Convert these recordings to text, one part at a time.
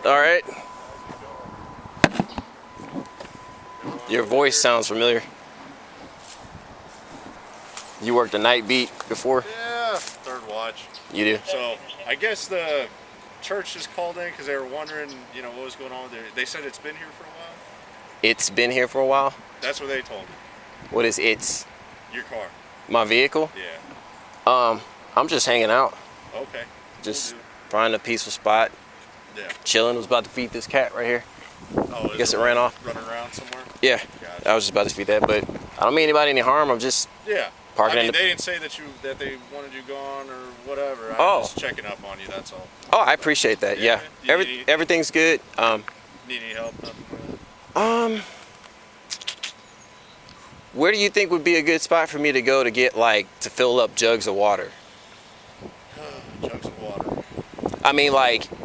All right. Your voice sounds familiar. You worked a night beat before? Yeah, third watch. You do? So I guess the church just called in because they were wondering, what was going on with it. They said it's been here for a while. It's been here for a while? That's what they told me. What is it's? Your car. My vehicle? Yeah. I'm just hanging out. Okay. Just finding a peaceful spot. Yeah. Chilling. Was about to feed this cat right here. Oh, Guess it ran off. Running around somewhere? Yeah. Gotcha. I was just about to feed that, but I don't mean anybody any harm. I'm just parking in the... They didn't say that they wanted you gone or whatever. I'm just checking up on you, that's all. Oh, I appreciate that. Yeah. Everything's good. Need any help? Where do you think would be a good spot for me to go to get to fill up jugs of water? Jugs of water. I mean,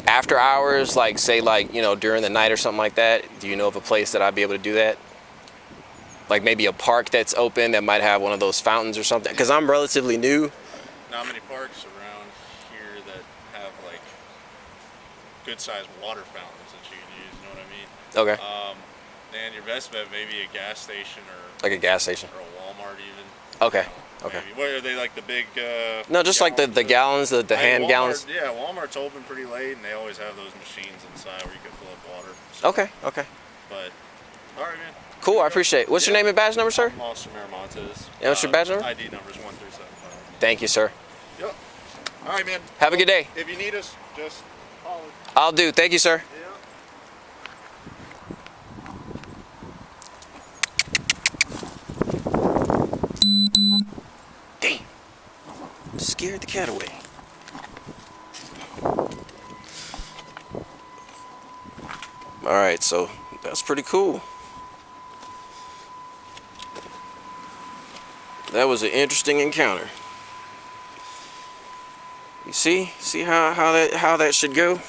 after hours, say during the night or something like that. Do you know of a place that I'd be able to do that? Like maybe a park that's open that might have one of those fountains or something. Because I'm relatively new. Not many parks around here that have good-sized water fountains that you can use. You know what I mean? Okay. And your best bet maybe a gas station or like a gas station or a Walmart even. Okay. Okay. Maybe. What are they like the big? No, just like the gallons, the hand Walmart, gallons. Yeah, Walmart's open pretty late, and they always have those machines inside where you can fill up water. So, Okay. Okay. But all right, man. Cool. I appreciate it. What's your name and badge number, sir? I'm Officer Miramontes. And what's your badge number? ID number's 1375. Thank you, sir. Yep. All right, man. Have a good day. If you need us, just call us. I'll do. Thank you, sir. Yeah. Damn. Scared the cat away. Alright, so that's pretty cool. That was an interesting encounter. You see how that should go?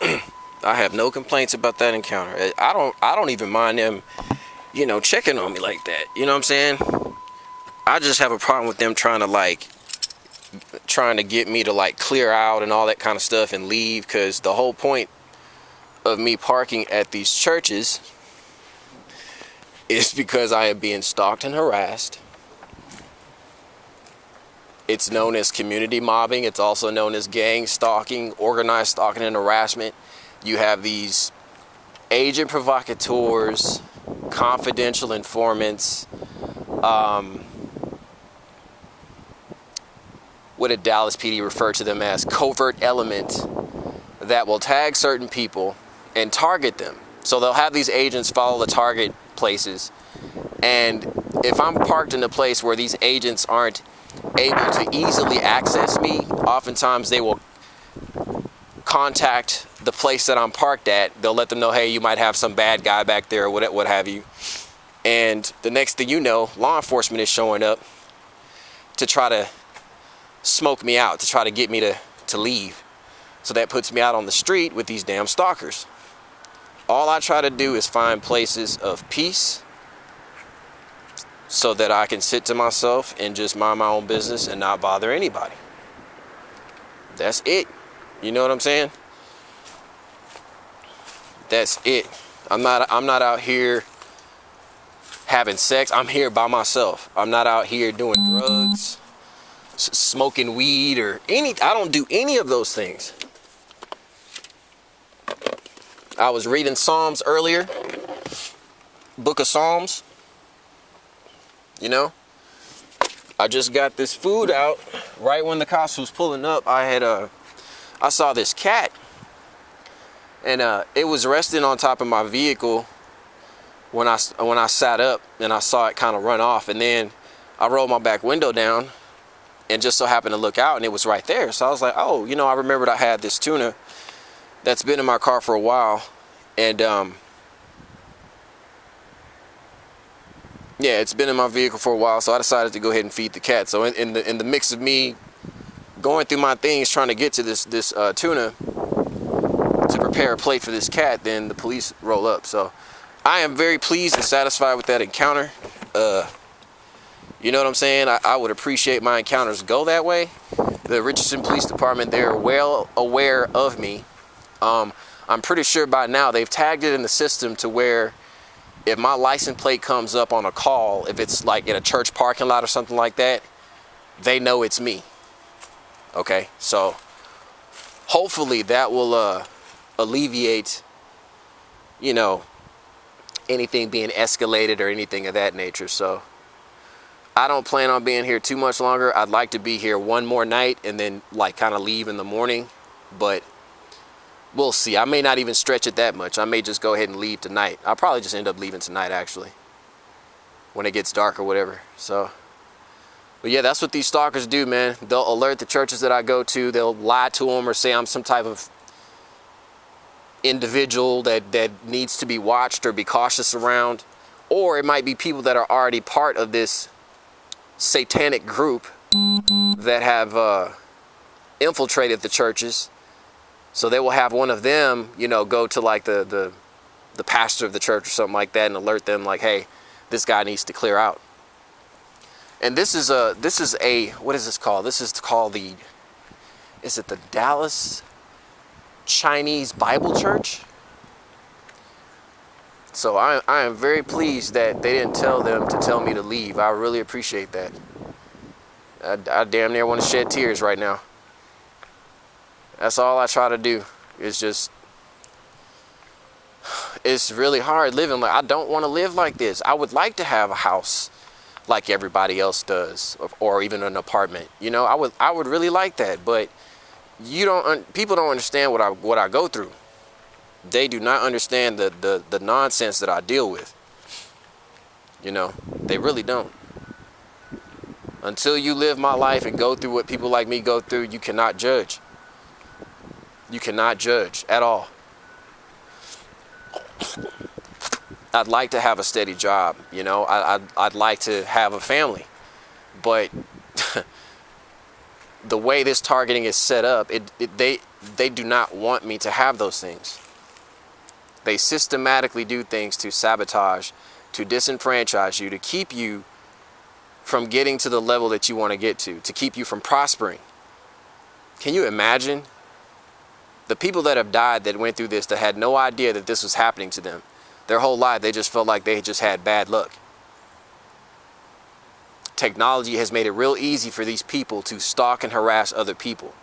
I have no complaints about that encounter. I don't even mind them, checking on me like that. You know what I'm saying? I just have a problem with them trying to get me to clear out and all that kind of stuff and leave, because the whole point of me parking at these churches is because I am being stalked and harassed. It's known as community mobbing. It's also known as gang stalking, organized stalking and harassment. You have these agent provocateurs, confidential informants, what did Dallas PD refer to them as? Covert element that will tag certain people and target them. So they'll have these agents follow the target places. And if I'm parked in a place where these agents aren't able to easily access me, oftentimes they will contact the place that I'm parked at. They'll let them know, hey, you might have some bad guy back there or what have you. And the next thing you know, law enforcement is showing up to try to smoke me out, to try to get me to leave. So that puts me out on the street with these damn stalkers. All I try to do is find places of peace so that I can sit to myself and just mind my own business and not bother anybody. That's it. You know what I'm saying? That's it. I'm not out here having sex. I'm here by myself. I'm not out here doing drugs, smoking weed or I don't do any of those things. I was reading Psalms earlier, Book of Psalms. I just got this food out right when the cops was pulling up. I saw this cat, and it was resting on top of my vehicle when I sat up, and I saw it kind of run off. And then I rolled my back window down and just so happened to look out, and it was right there. So I was like, oh, I remembered I had this tuna that's been in my car for a while, and yeah, it's been in my vehicle for a while, so I decided to go ahead and feed the cat. So in the mix of me going through my things trying to get to this tuna to prepare a plate for this cat, then the police roll up. So I am very pleased and satisfied with that encounter. You know what I'm saying? I would appreciate my encounters go that way. The Richardson Police Department, they're well aware of me. I'm pretty sure by now they've tagged it in the system to where if my license plate comes up on a call, if it's like in a church parking lot or something like that, they know it's me. Okay, so hopefully that will alleviate, you know, anything being escalated or anything of that nature. So I don't plan on being here too much longer. I'd like to be here one more night and then like kind of leave in the morning, but we'll see. I may not even stretch it that much. I may just go ahead and leave tonight. I'll probably just end up leaving tonight, actually, when it gets dark or whatever. So, but yeah, that's what these stalkers do, man. They'll alert the churches that I go to. They'll lie to them or say I'm some type of individual that needs to be watched or be cautious around. Or it might be people that are already part of this satanic group that have infiltrated the churches. So they will have one of them, you know, go to like the pastor of the church or something like that and alert them like, hey, this guy needs to clear out. And this is a what is this called? This is called is it the Dallas Chinese Bible Church? So I am very pleased that they didn't tell them to tell me to leave. I really appreciate that. I damn near want to shed tears right now. That's all I try to do. It's really hard living. Like, I don't want to live like this. I would like to have a house like everybody else does, or even an apartment. You know, I would really like that, but people don't understand what I go through. They do not understand the nonsense that I deal with. You know, they really don't. Until you live my life and go through what people like me go through, you cannot judge. You cannot judge at all. I'd like to have a steady job, you know. I'd like to have a family, but the way this targeting is set up, they do not want me to have those things. They systematically do things to sabotage, to disenfranchise you, to keep you from getting to the level that you want to get to keep you from prospering. Can you imagine? The people that have died that went through this, that had no idea that this was happening to them. Their whole life, they just felt like they just had bad luck. Technology has made it real easy for these people to stalk and harass other people.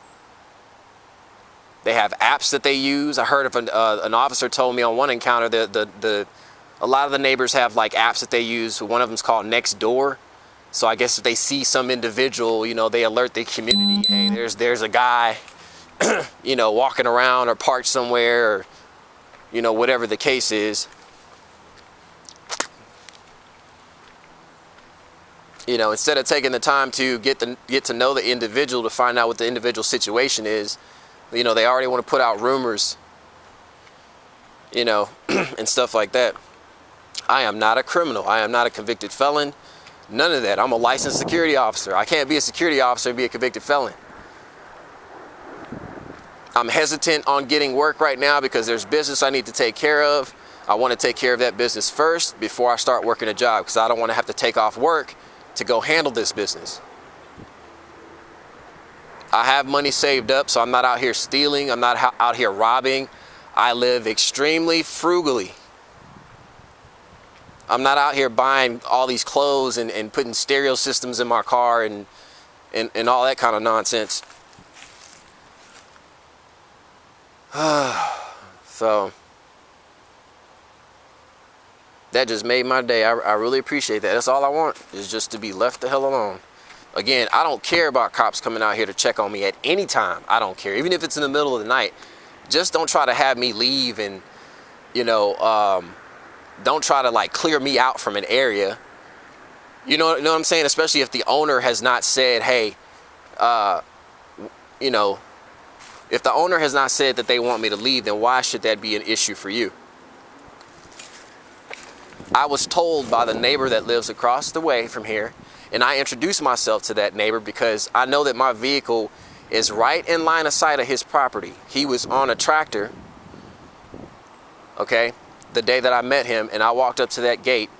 They have apps that they use. I heard of an officer told me on one encounter that a lot of the neighbors have like apps that they use. One of them's called Nextdoor. So I guess if they see some individual, you know, they alert the community. Hey, there's a guy, you know, walking around or parked somewhere, or, you know, whatever the case is. You know, instead of taking the time to get to know the individual, to find out what the individual situation is, you know, they already want to put out rumors, you know, and stuff like that. I am not a criminal. I am not a convicted felon. None of that. I'm a licensed security officer. I can't be a security officer and be a convicted felon. I'm hesitant on getting work right now because there's business I need to take care of. I want to take care of that business first before I start working a job, because I don't want to have to take off work to go handle this business. I have money saved up, so I'm not out here stealing. I'm not out here robbing. I live extremely frugally. I'm not out here buying all these clothes and putting stereo systems in my car and all that kind of nonsense. So that just made my day. I really appreciate that. That's all I want, is just to be left the hell alone. Again, I don't care about cops coming out here to check on me at any time. I don't care. Even if it's in the middle of the night. Just don't try to have me leave and, you know, don't try to like clear me out from an area. You know what I'm saying? Especially if the owner has not said, hey, you know, if the owner has not said that they want me to leave, then why should that be an issue for you? I was told by the neighbor that lives across the way from here, and I introduced myself to that neighbor because I know that my vehicle is right in line of sight of his property. He was on a tractor, okay, the day that I met him, and I walked up to that gate,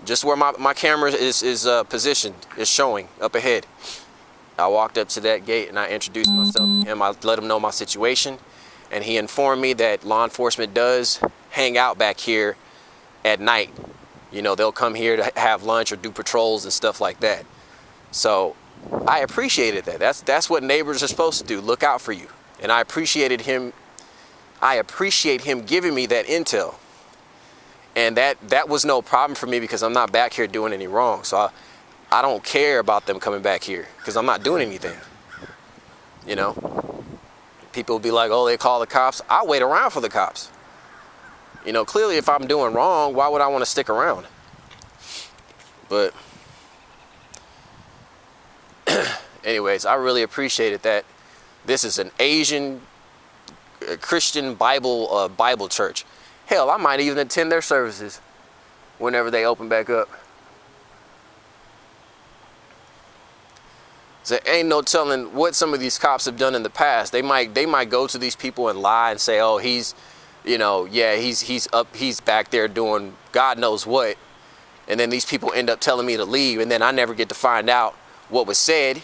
just where my camera is positioned, is showing up ahead. I walked up to that gate and I introduced myself to him. I let him know my situation, and he informed me that law enforcement does hang out back here at night. You know, they'll come here to have lunch or do patrols and stuff like that. So I appreciated that. That's what neighbors are supposed to do, look out for you. And I appreciate him giving me that intel. And that was no problem for me because I'm not back here doing any wrong. So I don't care about them coming back here because I'm not doing anything. You know, people will be like, oh, they call the cops. I'll wait around for the cops. You know, clearly if I'm doing wrong, why would I want to stick around? But anyways, I really appreciated that. This is an Asian Christian Bible church. Hell, I might even attend their services whenever they open back up. So ain't no telling what some of these cops have done in the past. They might go to these people and lie and say, oh, he's back there doing God knows what. And then these people end up telling me to leave, and then I never get to find out what was said.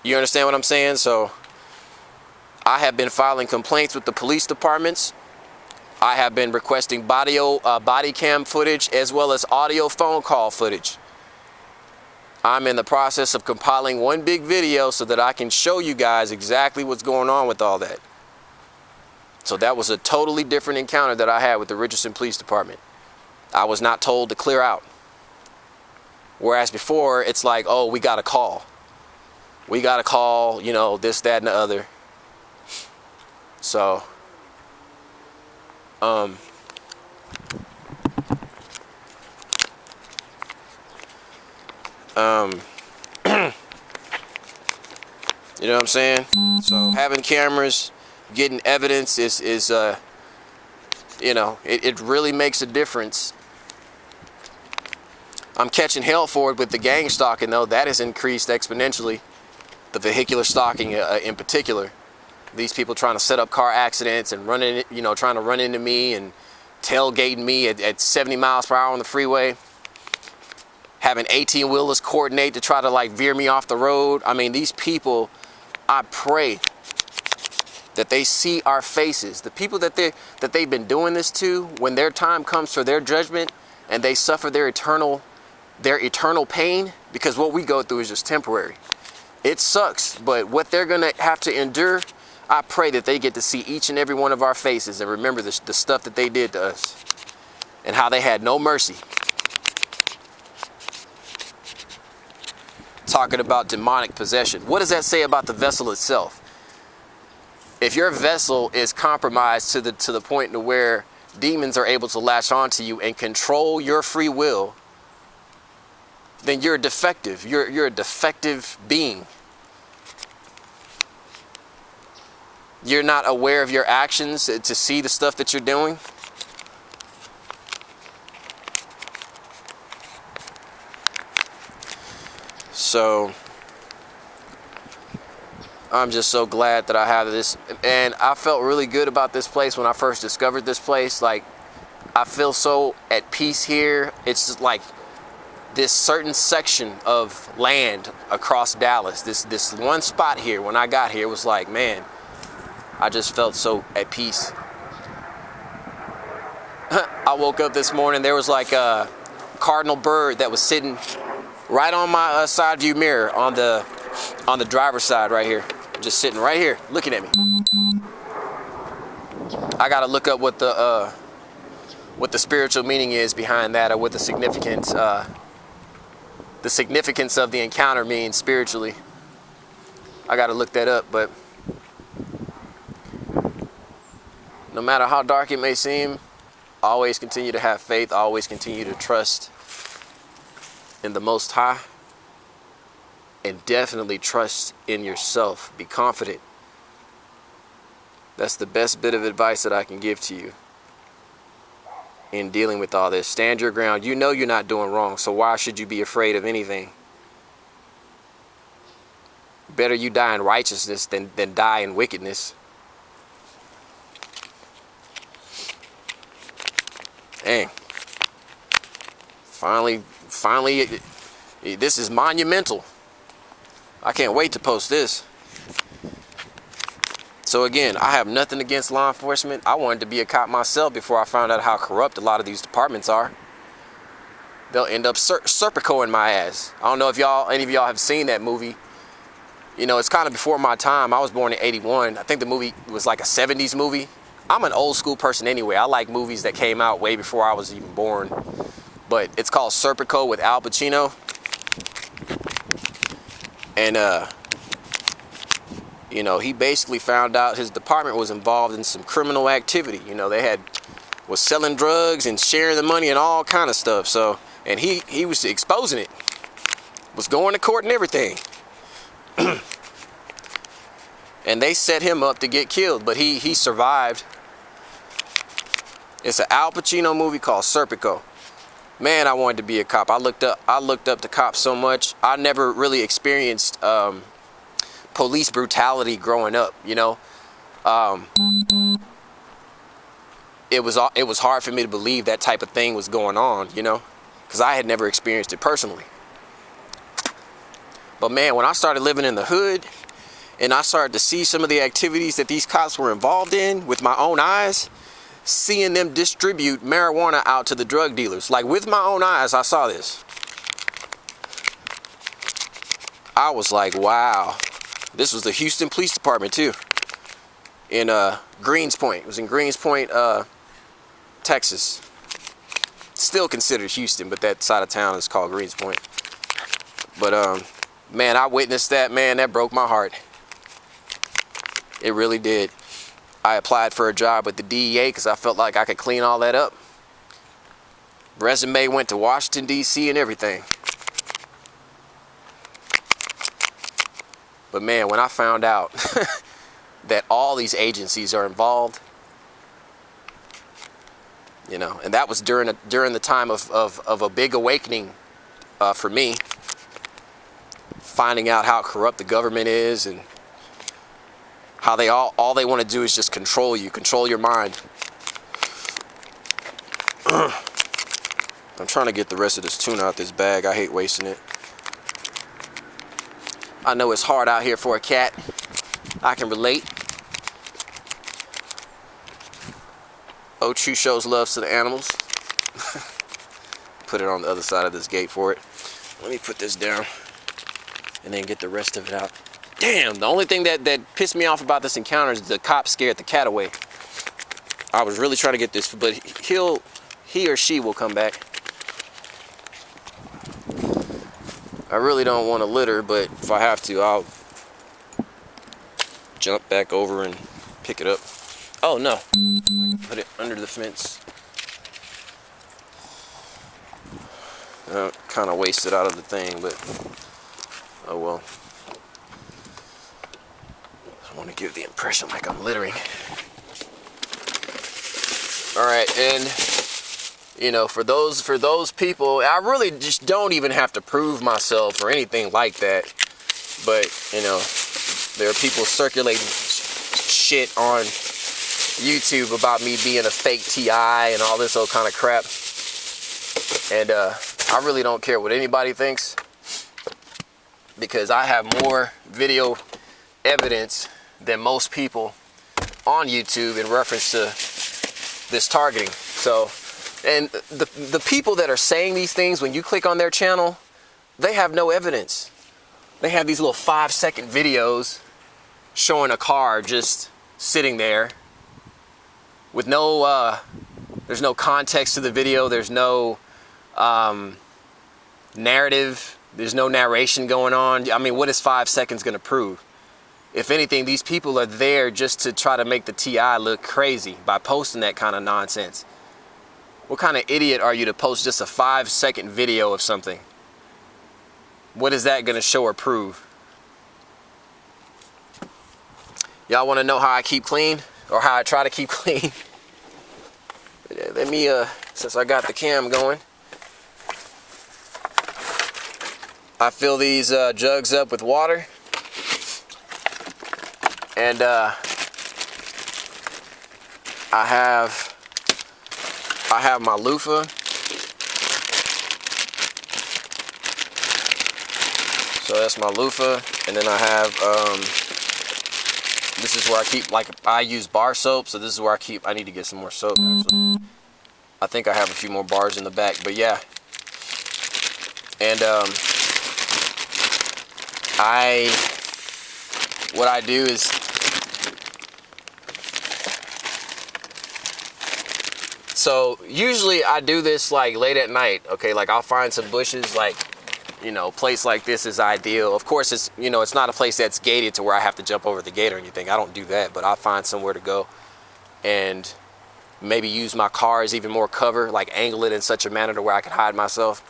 You understand what I'm saying? So I have been filing complaints with the police departments. I have been requesting body cam footage as well as audio phone call footage. I'm in the process of compiling one big video so that I can show you guys exactly what's going on with all that. So that was a totally different encounter that I had with the Richardson Police Department. I was not told to clear out. Whereas before, it's like, oh, we got a call. We got a call, you know, this, that, and the other. So, you know what I'm saying? So having cameras, getting evidence is you know, it really makes a difference. I'm catching hell for it with the gang stalking, though. That has increased exponentially. The vehicular stalking in particular. These people trying to set up car accidents and trying to run into me and tailgating me at 70 miles per hour on the freeway. Having 18-wheelers coordinate to try to like veer me off the road. I mean, these people, I pray that they see our faces. The people that they've been doing this to, when their time comes for their judgment and they suffer their eternal pain, because what we go through is just temporary. It sucks, but what they're gonna have to endure, I pray that they get to see each and every one of our faces and remember the stuff that they did to us and how they had no mercy. Talking about demonic possession. What does that say about the vessel itself? If your vessel is compromised to the point to where demons are able to latch onto you and control your free will, then you're defective. You're a defective being. You're not aware of your actions to see the stuff that you're doing. So I'm just so glad that I have this, and I felt really good about this place when I first discovered this place. Like, I feel so at peace here. It's just like this certain section of land across Dallas, this one spot here, when I got here, was like, man, I just felt so at peace. I woke up this morning, there was like a cardinal bird that was sitting right on my side view mirror on the driver's side right here, just sitting right here looking at me. I gotta look up what the spiritual meaning is behind that, or what the significance of the encounter means spiritually. I gotta look that up. But no matter how dark it may seem, always continue to have faith, always continue to trust in the Most High, and definitely trust in yourself. Be confident. That's the best bit of advice that I can give to you in dealing with all this. Stand your ground. You know you're not doing wrong, so why should you be afraid of anything? Better you die in righteousness than die in wickedness. Dang. Finally, this is monumental. I can't wait to post this. So again, I have nothing against law enforcement. I wanted to be a cop myself before I found out how corrupt a lot of these departments are. They'll end up Serpico in my ass. I don't know if any of y'all have seen that movie. You know, it's kind of before my time. I was born in '81. I think the movie was like a 70s movie. I'm an old school person anyway. I like movies that came out way before I was even born. But it's called Serpico with Al Pacino. And, you know, he basically found out his department was involved in some criminal activity. You know, was selling drugs and sharing the money and all kind of stuff. So, and he was exposing it. Was going to court and everything. And they set him up to get killed, but he survived. It's an Al Pacino movie called Serpico. Man, I wanted to be a cop. I looked up to cops so much. I never really experienced police brutality growing up, you know. It was hard for me to believe that type of thing was going on, you know, because I had never experienced it personally. But man, when I started living in the hood and I started to see some of the activities that these cops were involved in with my own eyes, seeing them distribute marijuana out to the drug dealers, like with my own eyes, I saw this. I was like, wow. This was the Houston Police Department too, in Greens Point. It was in Greens Point, Texas. Still considered Houston, but that side of town is called Greens Point. But man, I witnessed that, man, that broke my heart. It really did. I applied for a job with the DEA because I felt like I could clean all that up. Resume went to Washington, D.C. and everything. But man, when I found out that all these agencies are involved, you know, and that was during the time of a big awakening for me, finding out how corrupt the government is and how all they want to do is just control you, control your mind. I'm trying to get the rest of this tuna out this bag. I hate wasting it. I know it's hard out here for a cat. I can relate. Ochu shows love to the animals. Put it on the other side of this gate for it. Let me put this down and then get the rest of it out. Damn, the only thing that pissed me off about this encounter is the cop scared the cat away. I was really trying to get this, but he or she will come back. I really don't want to litter, but if I have to, I'll jump back over and pick it up. Oh no, I can put it under the fence. Kind of wasted out of the thing, but oh well. I want to give the impression like I'm littering. All right, and you know, for those people, I really just don't even have to prove myself or anything like that. But you know, there are people circulating shit on YouTube about me being a fake TI and all this old kind of crap. And I really don't care what anybody thinks, because I have more video evidence than most people on YouTube in reference to this targeting. So, and the people that are saying these things, when you click on their channel, they have no evidence. They have these little 5-second videos showing a car just sitting there with no, there's no context to the video. There's no narrative. There's no narration going on. I mean, what is 5 seconds going to prove? If anything, these people are there just to try to make the TI look crazy by posting that kind of nonsense. What kind of idiot are you to post just a 5-second video of something? What is that going to show or prove? Y'all want to know how I keep clean, or how I try to keep clean? Let me, since I got the cam going, I fill these jugs up with water, and I have my loofah. So that's my loofah, and then I have This is where I keep, like, I use bar soap, so this is where I need to get some more soap, actually. I think I have a few more bars in the back, but yeah. And what I do is, so usually I do this like late at night, okay? Like I'll find some bushes, like, you know, place like this is ideal. Of course, it's, you know, it's not a place that's gated to where I have to jump over the gate or anything. I don't do that, but I'll find somewhere to go and maybe use my car as even more cover, like angle it in such a manner to where I can hide myself.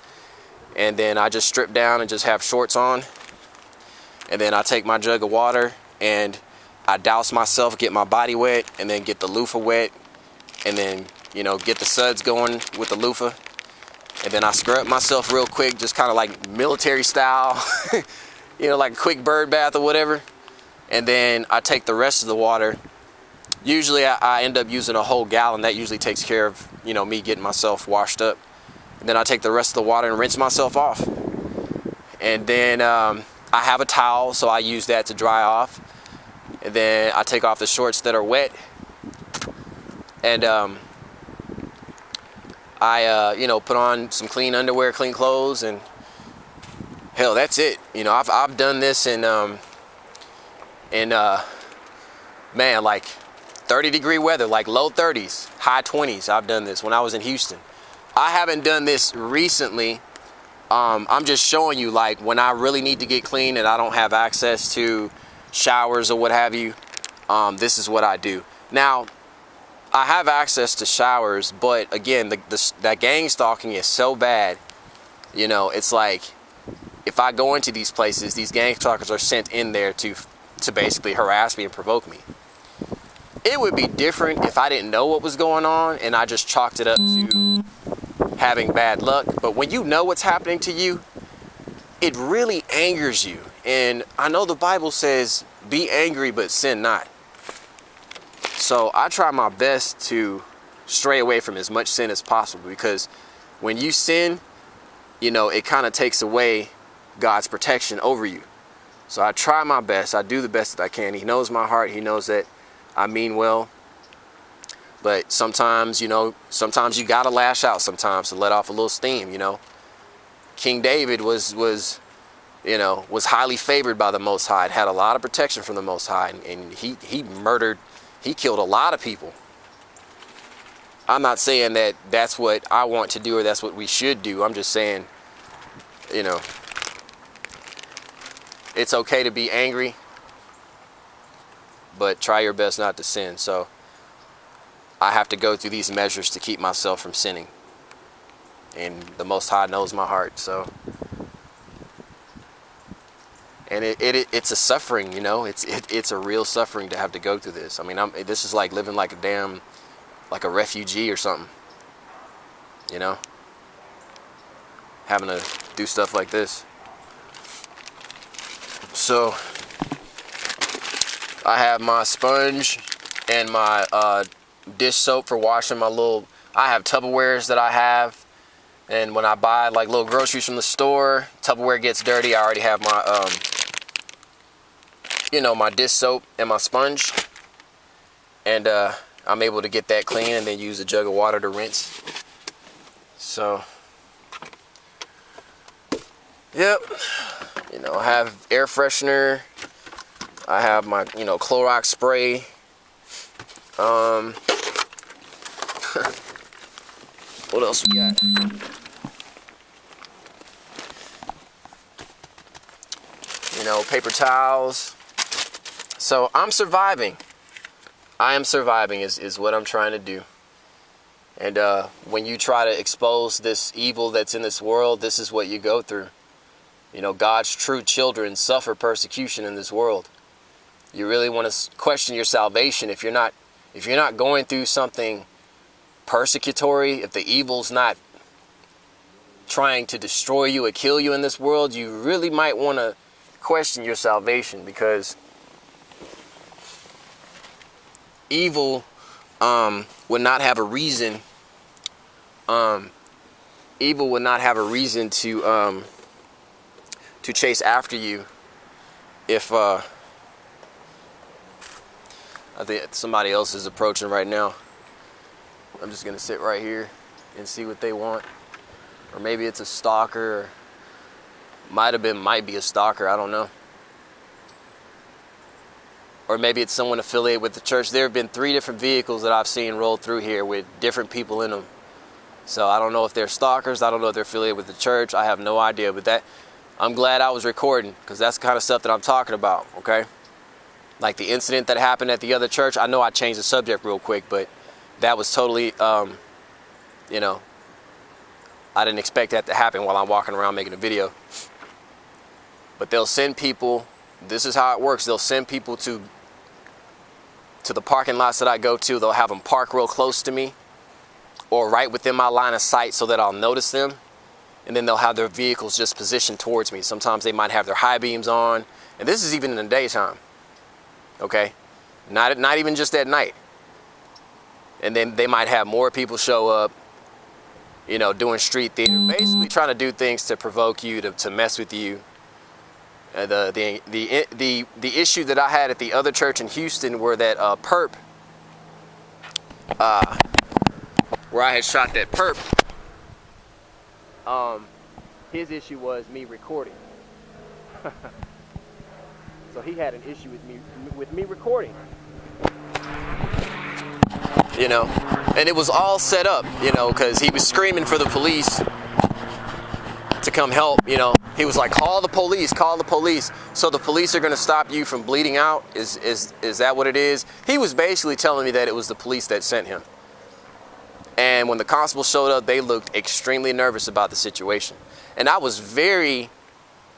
And then I just strip down and just have shorts on. And then I take my jug of water and I douse myself, get my body wet, and then get the loofah wet, and then, you know, get the suds going with the loofah. And then I scrub myself real quick, just kind of like military style, you know, like a quick bird bath or whatever. And then I take the rest of the water. Usually I end up using a whole gallon. That usually takes care of, you know, me getting myself washed up. And then I take the rest of the water and rinse myself off. And then I have a towel, so I use that to dry off. And then I take off the shorts that are wet. And I you know, put on some clean underwear, clean clothes, and hell, that's it. You know, I've done this in man, like 30-degree weather, like low 30s, high 20s. I've done this when I was in Houston. I haven't done this recently. I'm just showing you, like, when I really need to get clean and I don't have access to showers or what have you, this is what I do. Now, I have access to showers, but again, that gang stalking is so bad. You know, it's like, if I go into these places, these gang stalkers are sent in there to basically harass me and provoke me. It would be different if I didn't know what was going on and I just chalked it up to having bad luck. But when you know what's happening to you, it really angers you. And I know the Bible says, be angry, but sin not. So I try my best to stray away from as much sin as possible, because when you sin, you know, it kind of takes away God's protection over you. So I try my best. I do the best that I can. He knows my heart. He knows that I mean well. But sometimes, you know, sometimes you got to lash out sometimes to let off a little steam, you know. King David was highly favored by the Most High, had a lot of protection from the Most High, and he killed a lot of people. I'm not saying that that's what I want to do or that's what we should do. I'm just saying, you know, it's okay to be angry, but try your best not to sin. So I have to go through these measures to keep myself from sinning. And the Most High knows my heart, so. And it's a suffering, you know. It's a real suffering to have to go through this. I mean, this is like living like a refugee or something, you know. Having to do stuff like this. So I have my sponge and my dish soap for washing my I have Tupperwares that I have, and when I buy like little groceries from the store, Tupperware gets dirty. I already have my you know, my dish soap and my sponge, and I'm able to get that clean and then use a jug of water to rinse. So yep, you know, I have air freshener, I have my, you know, Clorox spray. What else we got? You know, paper towels. So I'm surviving. I am surviving is what I'm trying to do. And when you try to expose this evil that's in this world, this is what you go through. You know, God's true children suffer persecution in this world. You really want to question your salvation if you're not going through something persecutory, if the evil's not trying to destroy you or kill you in this world, you really might want to question your salvation, because evil would not have a reason. Evil would not have a reason to chase after you if I think somebody else is approaching right now. I'm just gonna sit right here and see what they want. Or maybe it's a stalker, or might be a stalker, I don't know. Or maybe it's someone affiliated with the church. There have been 3 different vehicles that I've seen roll through here with different people in them. So I don't know if they're stalkers. I don't know if they're affiliated with the church. I have no idea. But that, I'm glad I was recording, because that's the kind of stuff that I'm talking about, okay? Like the incident that happened at the other church. I know I changed the subject real quick, but that was totally, you know, I didn't expect that to happen while I'm walking around making a video. But they'll send people, this is how it works. They'll send people to the parking lots that I go to. They'll have them park real close to me or right within my line of sight so that I'll notice them. And then they'll have their vehicles just positioned towards me. Sometimes they might have their high beams on. And this is even in the daytime, okay? Not even just at night. And then they might have more people show up, you know, doing street theater, basically trying to do things to provoke you, to mess with you. The issue that I had at the other church in Houston, where that perp, where I had shot that perp, his issue was me recording. So he had an issue with me recording. You know, and it was all set up, you know, because he was screaming for the police to come help, you know. He was like, call the police, call the police. So the police are going to stop you from bleeding out? Is that what it is? He was basically telling me that it was the police that sent him. And when the constable showed up, they looked extremely nervous about the situation. And I was very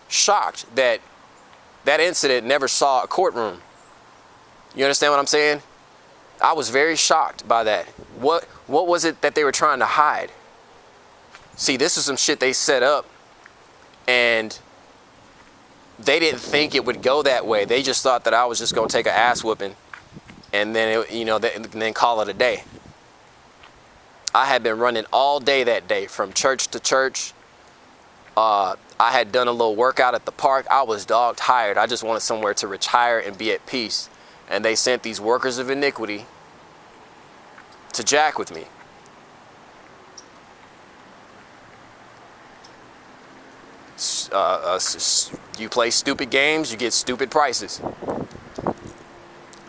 shocked that that incident never saw a courtroom. You understand what I'm saying? I was very shocked by that. What was it that they were trying to hide? See, this is some shit they set up, and they didn't think it would go that way. They just thought that I was just going to take an ass whooping and then, then call it a day. I had been running all day that day, from church to church. I had done a little workout at the park. I was dog tired. I just wanted somewhere to retire and be at peace. And they sent these workers of iniquity to jack with me. You play stupid games, you get stupid prices.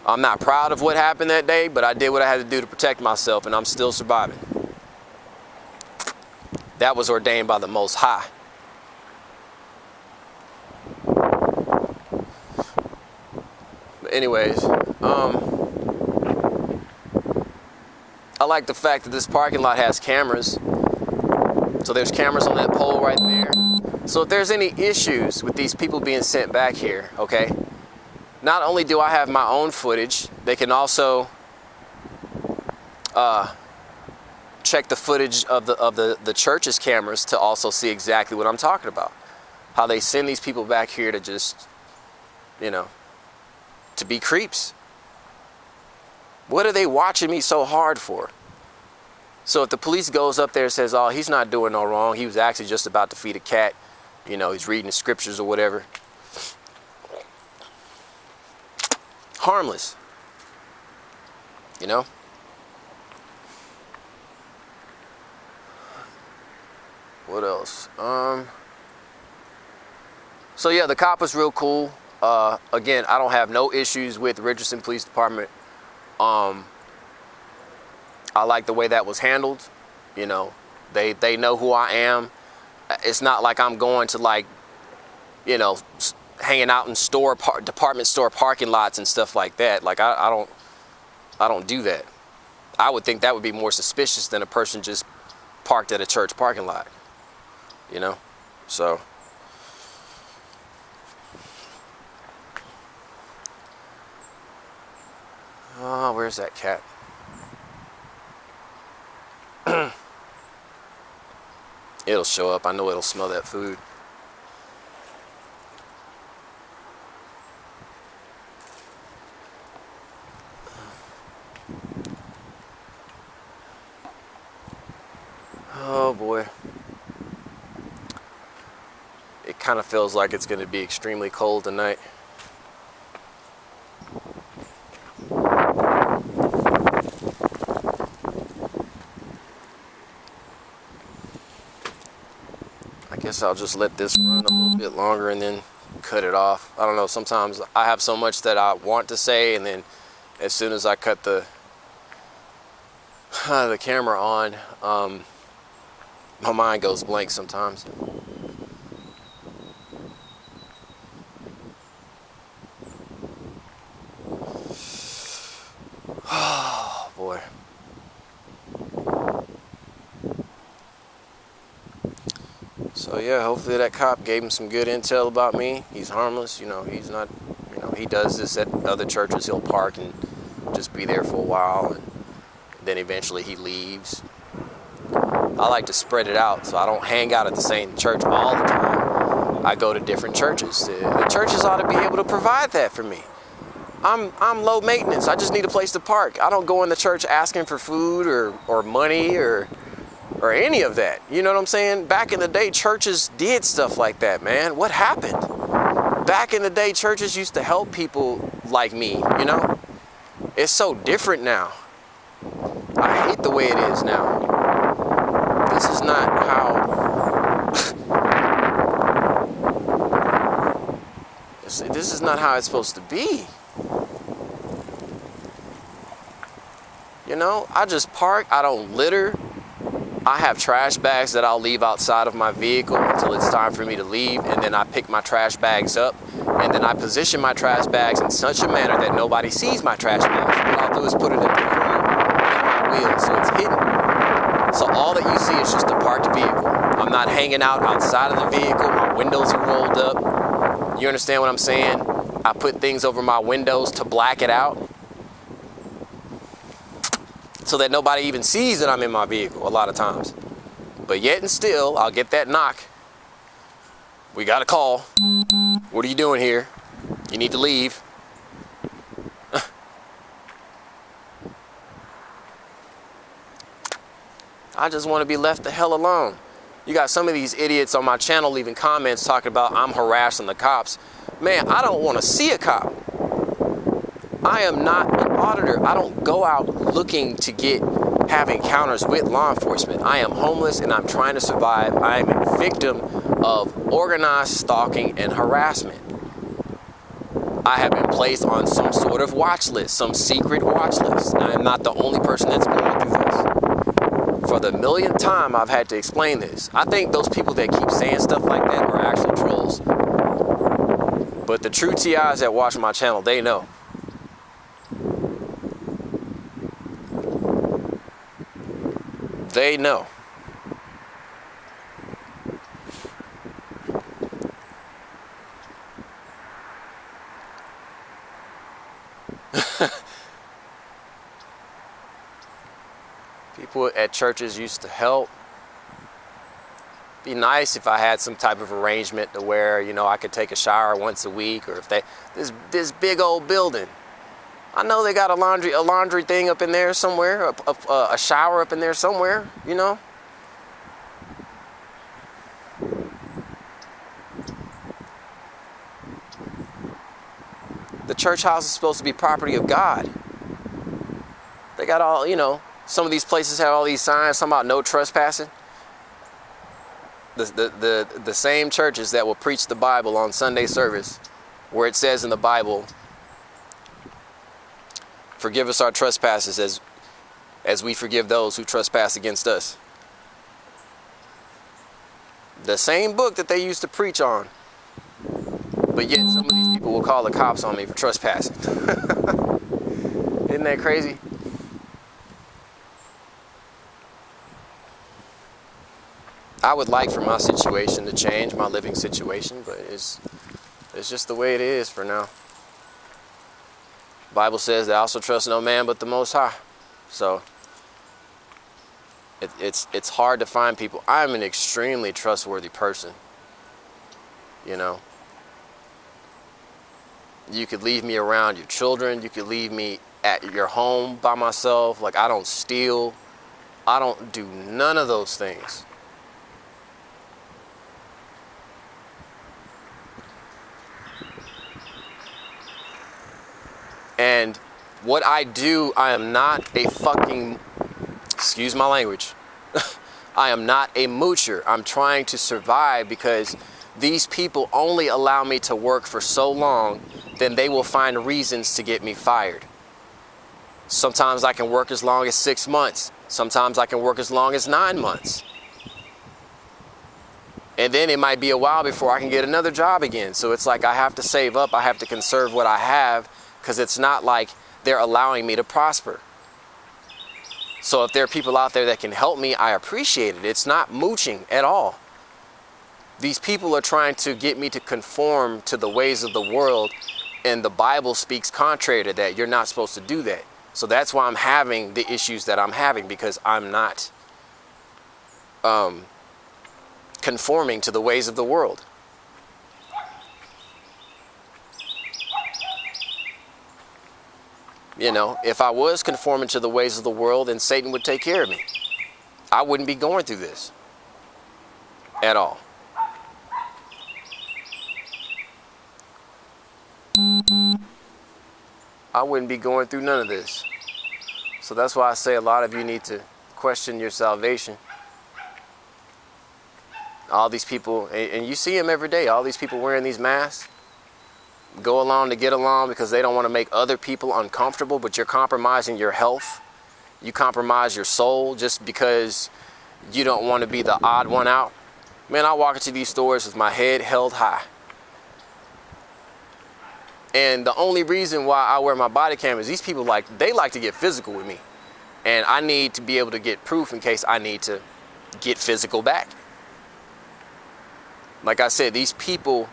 I'm not proud of what happened that day, but I did what I had to do to protect myself, and I'm still surviving. That was ordained by the Most High. But anyways, I like the fact that this parking lot has cameras. So there's cameras on that pole right there. So if there's any issues with these people being sent back here, okay, not only do I have my own footage, they can also check the footage of the church's cameras to also see exactly what I'm talking about. How they send these people back here to just, you know, to be creeps. What are they watching me so hard for? So if the police goes up there and says, oh, he's not doing no wrong, he was actually just about to feed a cat, you know, he's reading the scriptures or whatever. Harmless. You know? What else? So yeah, the cop was real cool. Again, I don't have no issues with Richardson Police Department. I like the way that was handled. You know, they know who I am. It's not like I'm going to, like, you know, hanging out in department store parking lots and stuff like that. Like, I don't do that. I would think that would be more suspicious than a person just parked at a church parking lot. You know, so. Oh, where's that cat? It'll show up. I know it'll smell that food. Oh boy. It kind of feels like it's going to be extremely cold tonight. Guess I'll just let this run a little bit longer and then cut it off. I don't know, sometimes I have so much that I want to say, and then as soon as I cut the camera on, my mind goes blank sometimes. Oh boy. So yeah, hopefully that cop gave him some good intel about me. He's harmless, you know, he's not, you know, he does this at other churches. He'll park and just be there for a while, and then eventually he leaves. I like to spread it out, so I don't hang out at the same church all the time. I go to different churches. The churches ought to be able to provide that for me. I'm low maintenance. I just need a place to park. I don't go in the church asking for food or money or any of that. You know what I'm saying? Back in the day, churches did stuff like that, man. What happened? Back in the day, churches used to help people like me, you know? It's so different now. I hate the way it is now. This is not how... this is not how it's supposed to be. You know, I just park, I don't litter. I have trash bags that I'll leave outside of my vehicle until it's time for me to leave, and then I pick my trash bags up, and then I position my trash bags in such a manner that nobody sees my trash bags. What I'll do is put it at the corner of my wheel so it's hidden. So all that you see is just a parked vehicle. I'm not hanging out outside of the vehicle, my windows are rolled up. You understand what I'm saying? I put things over my windows to black it out, so that nobody even sees that I'm in my vehicle a lot of times. But yet and still, I'll get that knock. We got a call. What are you doing here? You need to leave. I just want to be left the hell alone. You got some of these idiots on my channel leaving comments talking about I'm harassing the cops. Man, I don't want to see a cop. I am not an auditor. I don't go out looking to have encounters with law enforcement. I am homeless and I'm trying to survive. I am a victim of organized stalking and harassment. I have been placed on some sort of watch list, some secret watch list. I am not the only person that's going through this. For the millionth time, I've had to explain this. I think those people that keep saying stuff like that are actually trolls. But the true TIs that watch my channel, they know. They know. People at churches used to help. Be nice if I had some type of arrangement to where, you know, I could take a shower once a week, or if this big old building. I know they got a laundry thing up in there somewhere, a shower up in there somewhere, you know. The church house is supposed to be property of God. They got all, you know, some of these places have all these signs, something about no trespassing. The same churches that will preach the Bible on Sunday service, where it says in the Bible, forgive us our trespasses as we forgive those who trespass against us. The same book that they used to preach on. But yet some of these people will call the cops on me for trespassing. Isn't that crazy? I would like for my situation to change, my living situation, but it's just the way it is for now. The Bible says that I also trust no man but the Most High. So it's hard to find people. I'm an extremely trustworthy person. You know, you could leave me around your children. You could leave me at your home by myself. Like, I don't steal. I don't do none of those things. And what I do, I am not a fucking, excuse my language, I am not a moocher. I'm trying to survive because these people only allow me to work for so long, then they will find reasons to get me fired. Sometimes I can work as long as 6 months. Sometimes I can work as long as 9 months. And then it might be a while before I can get another job again. So it's like I have to save up. I have to conserve what I have because it's not like they're allowing me to prosper. So if there are people out there that can help me, I appreciate it. It's not mooching at all. These people are trying to get me to conform to the ways of the world, and the Bible speaks contrary to that. You're not supposed to do that. So that's why I'm having the issues that I'm having, because I'm not conforming to the ways of the world. You know, if I was conforming to the ways of the world, then Satan would take care of me. I wouldn't be going through this at all. I wouldn't be going through none of this. So that's why I say a lot of you need to question your salvation. All these people, and you see them every day, all these people wearing these masks, go along to get along because they don't want to make other people uncomfortable, but you're compromising your health. You compromise your soul just because you don't want to be the odd one out. Man, I walk into these stores with my head held high. And the only reason why I wear my body cam is these people they like to get physical with me. And I need to be able to get proof in case I need to get physical back. Like I said, these people,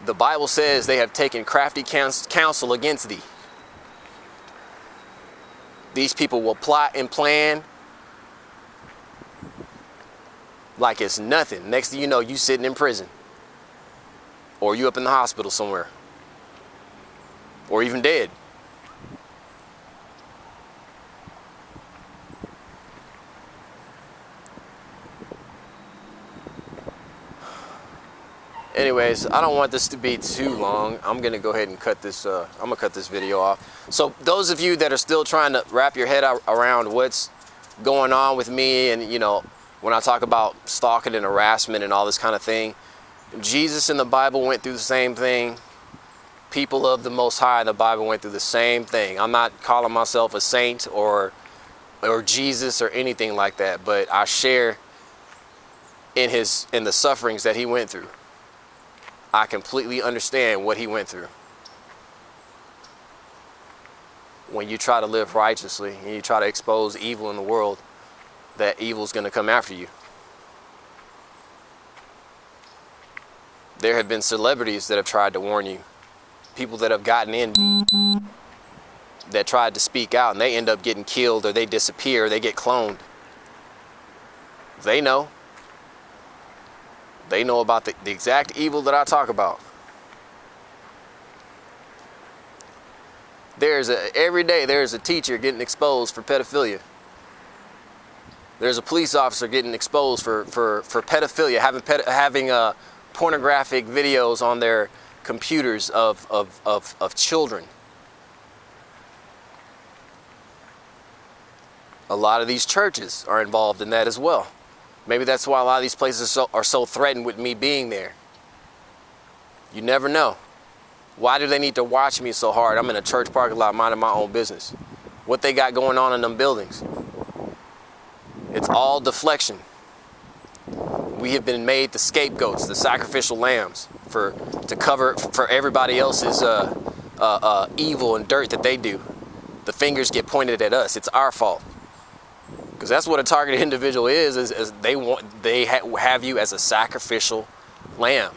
the Bible says they have taken crafty counsel against thee. These people will plot and plan like it's nothing. Next thing you know, you sitting in prison. Or you up in the hospital somewhere. Or even dead. Anyways, I don't want this to be too long. I'm gonna go ahead and cut this. I'm gonna cut this video off. So those of you that are still trying to wrap your head around what's going on with me, and you know, when I talk about stalking and harassment and all this kind of thing, Jesus in the Bible went through the same thing. People of the Most High in the Bible went through the same thing. I'm not calling myself a saint or Jesus or anything like that, but I share in the sufferings that he went through. I completely understand what he went through. When you try to live righteously and you try to expose evil in the world, that evil's going to come after you. There have been celebrities that have tried to warn you. People that have gotten in that tried to speak out and they end up getting killed, or they disappear, or they get cloned. They know. They know about the exact evil that I talk about. Every day there's a teacher getting exposed for pedophilia. There's a police officer getting exposed for pedophilia, having pornographic videos on their computers of children. A lot of these churches are involved in that as well. Maybe that's why a lot of these places are so threatened with me being there. You never know. Why do they need to watch me so hard? I'm in a church parking lot minding my own business. What they got going on in them buildings? It's all deflection. We have been made the scapegoats, the sacrificial lambs to cover for everybody else's evil and dirt that they do. The fingers get pointed at us. It's our fault. Because that's what a targeted individual is they have you as a sacrificial lamb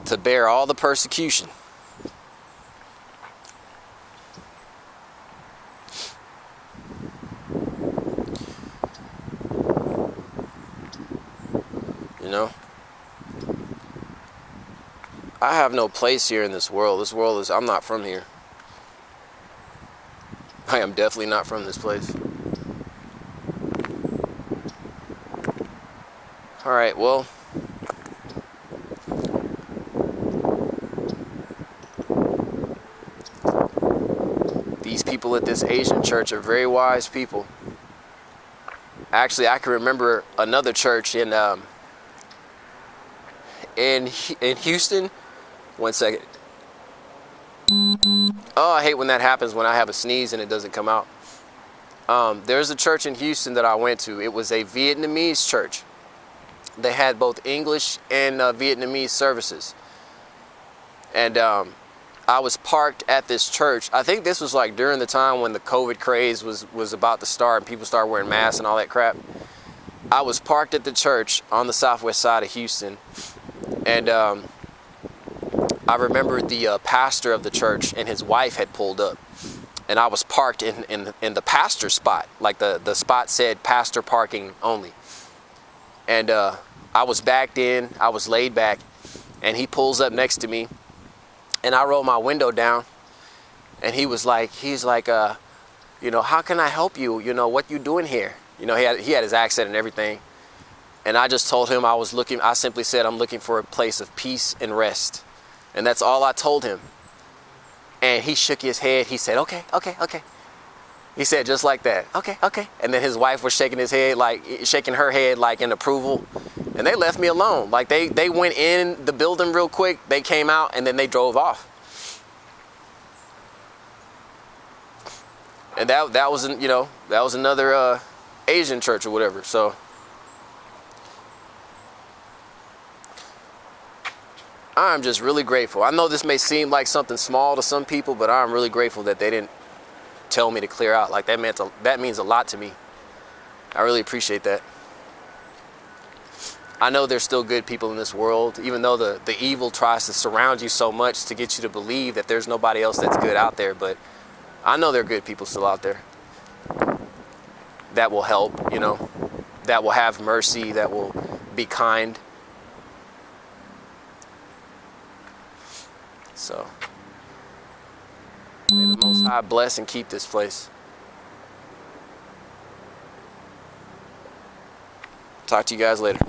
to bear all the persecution. You know? I have no place here in this world. This world I'm not from here. I am definitely not from this place. All right, well, these people at this Asian church are very wise people. Actually, I can remember another church in Houston. One second. Oh, I hate when that happens, when I have a sneeze and it doesn't come out. There's a church in Houston that I went to. It was a Vietnamese church. They had both English and Vietnamese services. And I was parked at this church. I think this was like during the time when the COVID craze was about to start and people started wearing masks and all that crap. I was parked at the church on the southwest side of Houston. And I remember the pastor of the church and his wife had pulled up. And I was parked in the pastor spot. Like the spot said pastor parking only. And I was backed in, I was laid back, and he pulls up next to me, and I roll my window down, and he's like, you know, how can I help you? You know, what you doing here? You know, he had his accent and everything. And I just told him I simply said, I'm looking for a place of peace and rest. And that's all I told him. And he shook his head. He said, okay. He said just like that, okay. And then his wife was shaking her head like in approval. And they left me alone. Like they went in the building real quick. They came out and then they drove off. And that was, you know, that was another Asian church or whatever. So I'm just really grateful. I know this may seem like something small to some people, but I'm really grateful that they didn't tell me to clear out. Like that means a lot to me. I really appreciate that. I know there's still good people in this world, even though the evil tries to surround you so much to get you to believe that there's nobody else that's good out there. But I know there are good people still out there that will help, you know, that will have mercy, that will be kind. So may the Most High bless and keep this place. Talk to you guys later.